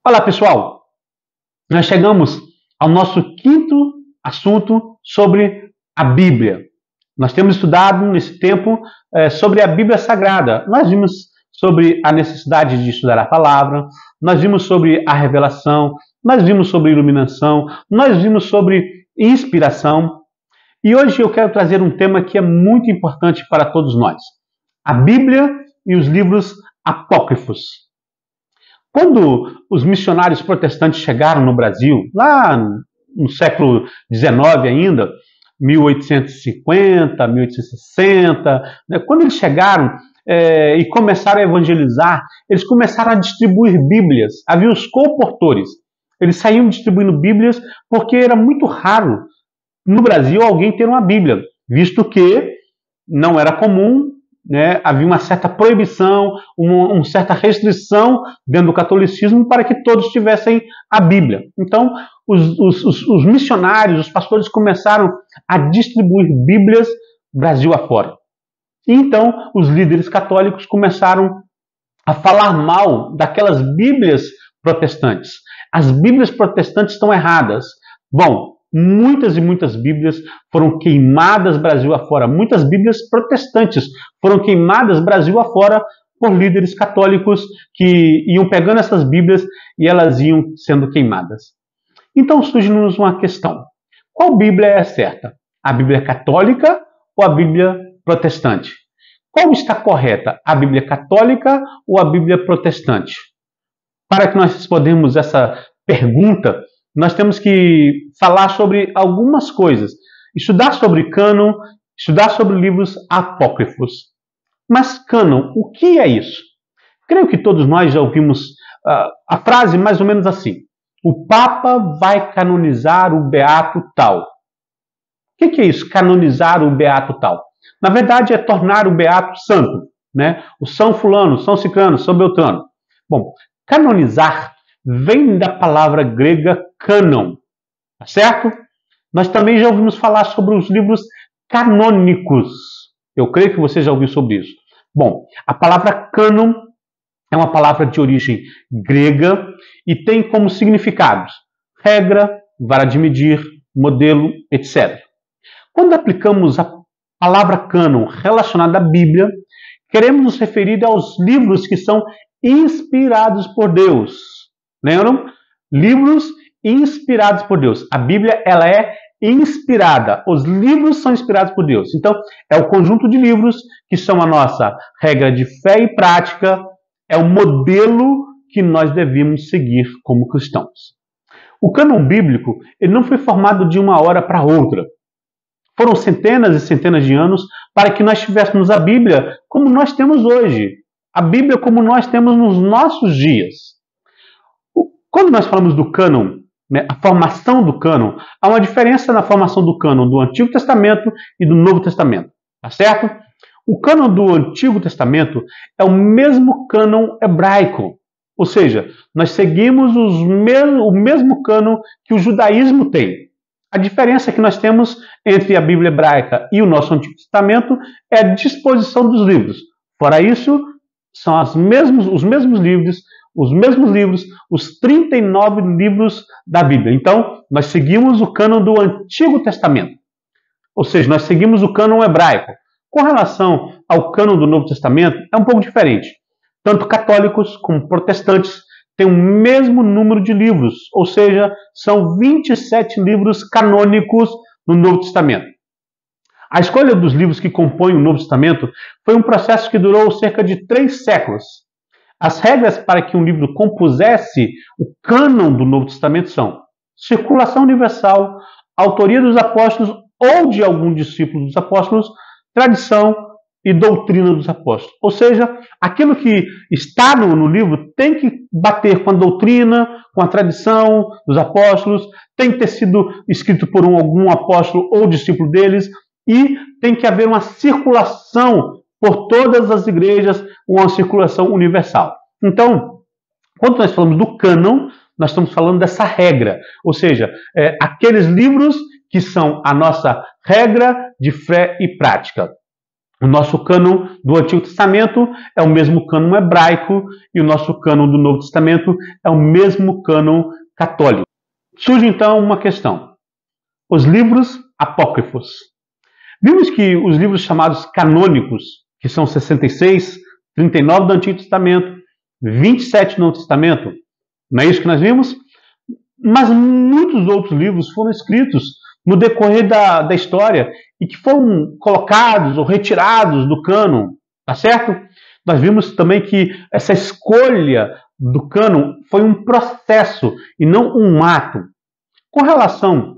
Olá, pessoal! Nós chegamos ao nosso quinto assunto sobre a Bíblia. Nós temos estudado nesse tempo sobre a Bíblia Sagrada. Nós vimos sobre a necessidade de estudar a palavra, nós vimos sobre a revelação, nós vimos sobre iluminação, nós vimos sobre inspiração. E hoje eu quero trazer um tema que é muito importante para todos nós: a Bíblia e os livros apócrifos. Quando os missionários protestantes chegaram no Brasil, lá no século XIX ainda, 1850, 1860, quando eles chegaram e começaram a evangelizar, eles começaram a distribuir Bíblias. Havia os colportores. Eles saíam distribuindo Bíblias porque era muito raro no Brasil alguém ter uma Bíblia, visto que não era comum. Havia uma certa proibição, uma certa restrição dentro do catolicismo para que todos tivessem a Bíblia. Então, os missionários, os pastores começaram a distribuir Bíblias Brasil afora. E então, os líderes católicos começaram a falar mal daquelas Bíblias protestantes. As Bíblias protestantes estão erradas. Bom, muitas e muitas Bíblias foram queimadas Brasil afora. Muitas Bíblias protestantes foram queimadas Brasil afora por líderes católicos que iam pegando essas Bíblias e elas iam sendo queimadas. Então surge-nos uma questão: qual Bíblia é certa? A Bíblia católica ou a Bíblia protestante? Qual está correta? A Bíblia católica ou a Bíblia protestante? Para que nós respondamos essa pergunta, nós temos que falar sobre algumas coisas, estudar sobre cânon, estudar sobre livros apócrifos. Mas cânon, o que é isso? Creio que todos nós já ouvimos a frase mais ou menos assim: o Papa vai canonizar o beato tal. O que é isso, canonizar o beato tal? Na verdade é tornar o beato santo, né? O São Fulano, São Cicrano, São Beltrano. Bom, canonizar vem da palavra grega cânon, tá certo? Nós também já ouvimos falar sobre os livros canônicos. Eu creio que você já ouviu sobre isso. Bom, a palavra cânon é uma palavra de origem grega e tem como significados regra, vara de medir, modelo, etc. Quando aplicamos a palavra cânon relacionada à Bíblia, queremos nos referir aos livros que são inspirados por Deus. Lembram? Livros inspirados por Deus. A Bíblia, ela é inspirada. Os livros são inspirados por Deus. Então, é o conjunto de livros que são a nossa regra de fé e prática, é o modelo que nós devemos seguir como cristãos. O cânon bíblico, ele não foi formado de uma hora para outra. Foram centenas e centenas de anos para que nós tivéssemos a Bíblia como nós temos hoje. A Bíblia como nós temos nos nossos dias. Quando nós falamos do cânon, a formação do cânon, há uma diferença na formação do cânon do Antigo Testamento e do Novo Testamento, tá certo? O cânon do Antigo Testamento é o mesmo cânon hebraico, ou seja, nós seguimos o mesmo cânon que o judaísmo tem. A diferença que nós temos entre a Bíblia hebraica e o nosso Antigo Testamento é a disposição dos livros. Fora isso, são os mesmos livros, os 39 livros da Bíblia. Então, nós seguimos o cânon do Antigo Testamento. Ou seja, nós seguimos o cânon hebraico. Com relação ao cânon do Novo Testamento, é um pouco diferente. Tanto católicos como protestantes têm o mesmo número de livros, ou seja, são 27 livros canônicos no Novo Testamento. A escolha dos livros que compõem o Novo Testamento foi um processo que durou cerca de 3 séculos. As regras para que um livro compusesse o cânon do Novo Testamento são circulação universal, autoria dos apóstolos ou de algum discípulo dos apóstolos, tradição e doutrina dos apóstolos. Ou seja, aquilo que está no livro tem que bater com a doutrina, com a tradição dos apóstolos, tem que ter sido escrito por algum apóstolo ou discípulo deles e tem que haver uma circulação por todas as igrejas, uma circulação universal. Então, quando nós falamos do cânon, nós estamos falando dessa regra, ou seja, aqueles livros que são a nossa regra de fé e prática. O nosso cânon do Antigo Testamento é o mesmo cânon hebraico e o nosso cânon do Novo Testamento é o mesmo cânon católico. Surge então uma questão: os livros apócrifos. Vimos que os livros chamados canônicos, que são 66, 39 do Antigo Testamento, 27 do Novo Testamento, não é isso que nós vimos? Mas muitos outros livros foram escritos no decorrer da história e que foram colocados ou retirados do cânon, tá certo? Nós vimos também que essa escolha do cânon foi um processo e não um ato. Com relação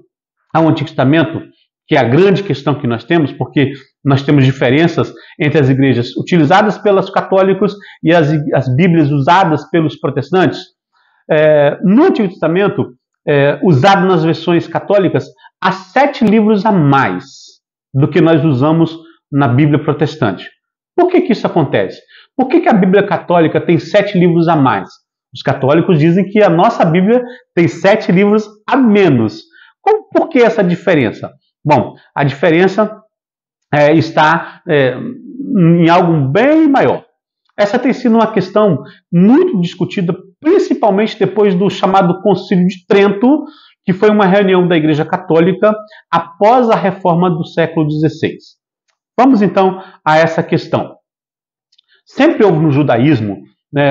ao Antigo Testamento, que é a grande questão que nós temos, porque nós temos diferenças entre as igrejas utilizadas pelos católicos e as Bíblias usadas pelos protestantes. No Antigo Testamento, usado nas versões católicas, há 7 livros a mais do que nós usamos na Bíblia protestante. Por que isso acontece? Por que a Bíblia católica tem 7 livros a mais? Os católicos dizem que a nossa Bíblia tem 7 livros a menos. Por que essa diferença? Bom, a diferença está em algo bem maior. Essa tem sido uma questão muito discutida, principalmente depois do chamado Concílio de Trento, que foi uma reunião da Igreja Católica após a reforma do século XVI. Vamos então a essa questão. Sempre houve no judaísmo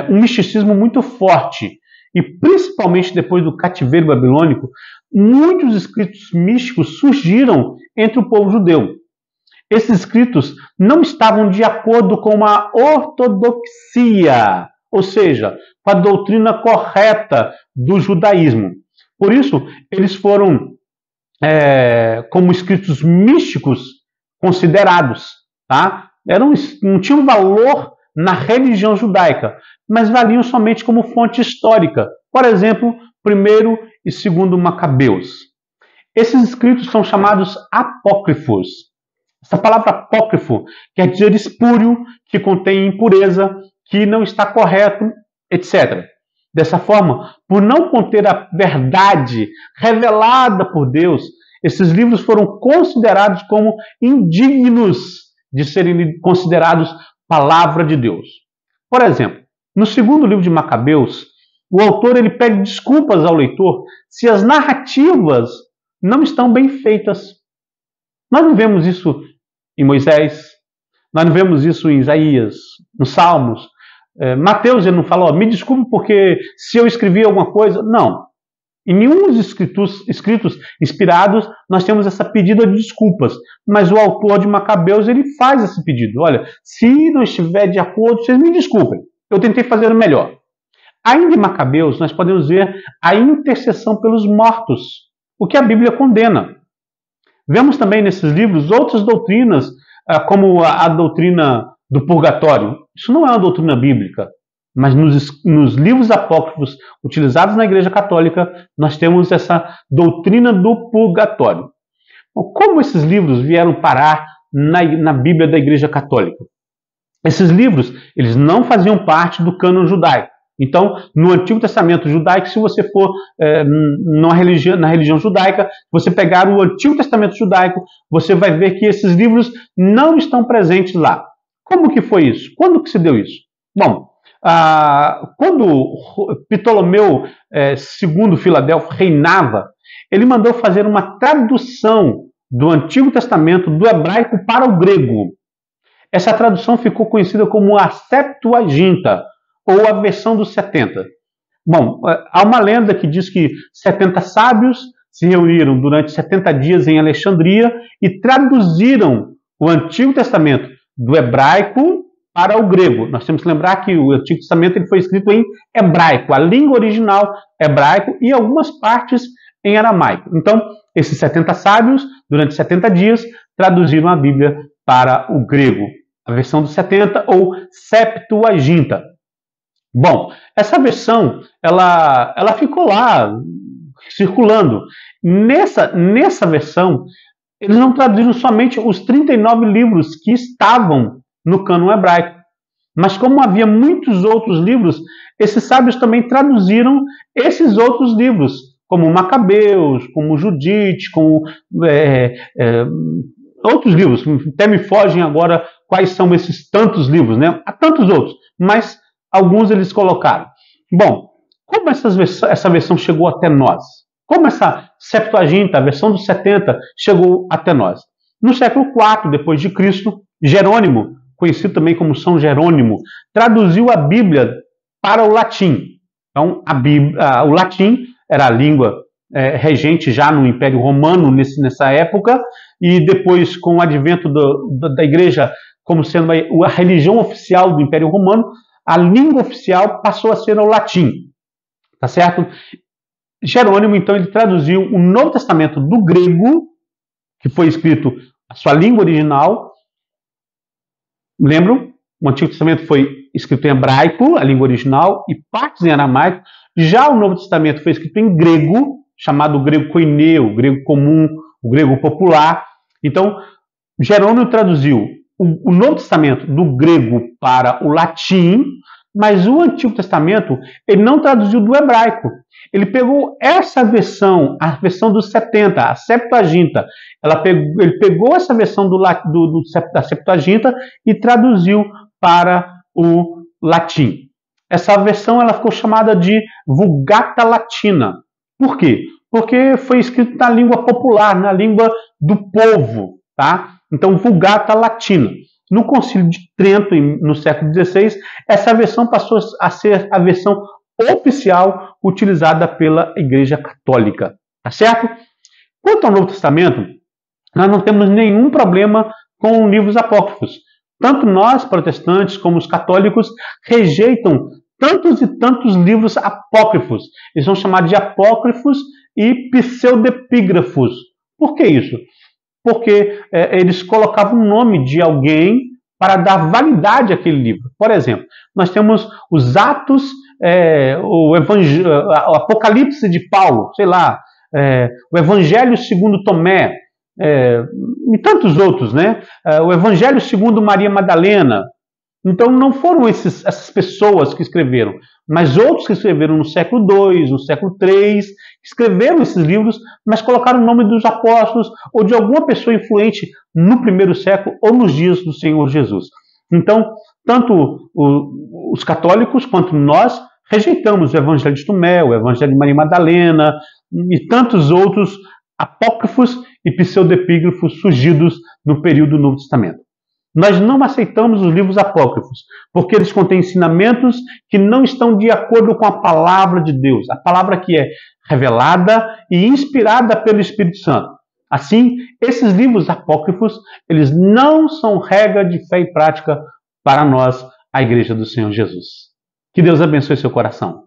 um misticismo muito forte, e principalmente depois do cativeiro babilônico, muitos escritos místicos surgiram entre o povo judeu. Esses escritos não estavam de acordo com a ortodoxia, ou seja, com a doutrina correta do judaísmo. Por isso, eles foram como escritos místicos considerados, tá? Não tinham valor na religião judaica, mas valiam somente como fonte histórica. Por exemplo, 1º e 2º Macabeus. Esses escritos são chamados apócrifos. Essa palavra apócrifo quer dizer espúrio, que contém impureza, que não está correto, etc. Dessa forma, por não conter a verdade revelada por Deus, esses livros foram considerados como indignos de serem considerados palavra de Deus. Por exemplo, no 2º livro de Macabeus, o autor ele pede desculpas ao leitor se as narrativas não estão bem feitas. Nós não vemos isso em Moisés, nós não vemos isso em Isaías, nos Salmos. Mateus ele não falou, me desculpe porque se eu escrevi alguma coisa. Não. Em nenhum dos escritos inspirados nós temos essa pedida de desculpas. Mas o autor de Macabeus ele faz esse pedido. Olha, se não estiver de acordo, vocês me desculpem. Eu tentei fazer o melhor. Ainda em Macabeus nós podemos ver a intercessão pelos mortos, o que a Bíblia condena. Vemos também nesses livros outras doutrinas, como a doutrina do purgatório. Isso não é uma doutrina bíblica, mas nos livros apócrifos utilizados na Igreja Católica, nós temos essa doutrina do purgatório. Como esses livros vieram parar na Bíblia da Igreja Católica? Esses livros eles não faziam parte do cânon judaico. Então, no Antigo Testamento judaico, se você for na religião judaica, você pegar o Antigo Testamento judaico, você vai ver que esses livros não estão presentes lá. Como que foi isso? Quando que se deu isso? Bom, quando Ptolomeu II Filadelfo reinava, ele mandou fazer uma tradução do Antigo Testamento do hebraico para o grego. Essa tradução ficou conhecida como a Septuaginta, ou a versão dos 70. Bom, há uma lenda que diz que 70 sábios se reuniram durante 70 dias em Alexandria e traduziram o Antigo Testamento do hebraico para o grego. Nós temos que lembrar que o Antigo Testamento ele foi escrito em hebraico, a língua original hebraico e algumas partes em aramaico. Então, esses 70 sábios, durante 70 dias, traduziram a Bíblia para o grego, a versão dos 70 ou Septuaginta. Bom, essa versão ela ficou lá circulando. Nessa versão, eles não traduziram somente os 39 livros que estavam no cânon hebraico, mas como havia muitos outros livros, esses sábios também traduziram esses outros livros, como Macabeus, como Judite, como outros livros. Até me fogem agora quais são esses tantos livros, né? Há tantos outros, mas alguns eles colocaram. Bom, como essa versão chegou até nós? Como essa Septuaginta, a versão dos 70, chegou até nós? No século IV depois de Cristo, Jerônimo, conhecido também como São Jerônimo, traduziu a Bíblia para o latim. Então, o latim era a língua regente já no Império Romano nessa época, e depois, com o advento da Igreja como sendo a religião oficial do Império Romano, a língua oficial passou a ser o latim. Tá certo? Jerônimo, então, ele traduziu o Novo Testamento do grego, que foi escrito a sua língua original. Lembram? O Antigo Testamento foi escrito em hebraico, a língua original, e partes em aramaico. Já o Novo Testamento foi escrito em grego, chamado grego koineu, o grego comum, o grego popular. Então, Jerônimo traduziu o Novo Testamento do grego para o latim, mas o Antigo Testamento ele não traduziu do hebraico. Ele pegou essa versão, a versão dos 70, a Septuaginta. Ele pegou essa versão da Septuaginta e traduziu para o latim. Essa versão ela ficou chamada de Vulgata Latina. Por quê? Porque foi escrito na língua popular, na língua do povo, tá? Então, Vulgata Latina. No Concílio de Trento, no século XVI, essa versão passou a ser a versão oficial utilizada pela Igreja Católica. Tá certo? Quanto ao Novo Testamento, nós não temos nenhum problema com livros apócrifos. Tanto nós, protestantes, como os católicos, rejeitam tantos e tantos livros apócrifos. Eles são chamados de apócrifos e pseudepígrafos. Por que isso? Porque eles colocavam o nome de alguém para dar validade àquele livro. Por exemplo, nós temos os Atos, o Apocalipse de Paulo, sei lá, o Evangelho segundo Tomé, e tantos outros, né? O Evangelho segundo Maria Madalena. Então não foram essas pessoas que escreveram, mas outros que escreveram no século II, no século III, escreveram esses livros, mas colocaram o nome dos apóstolos ou de alguma pessoa influente no primeiro século ou nos dias do Senhor Jesus. Então, tanto os católicos quanto nós rejeitamos o Evangelho de Tomé, o Evangelho de Maria Madalena e tantos outros apócrifos e pseudepígrafos surgidos no período do Novo Testamento. Nós não aceitamos os livros apócrifos, porque eles contêm ensinamentos que não estão de acordo com a palavra de Deus, a palavra que é revelada e inspirada pelo Espírito Santo. Assim, esses livros apócrifos, eles não são regra de fé e prática para nós, a Igreja do Senhor Jesus. Que Deus abençoe seu coração.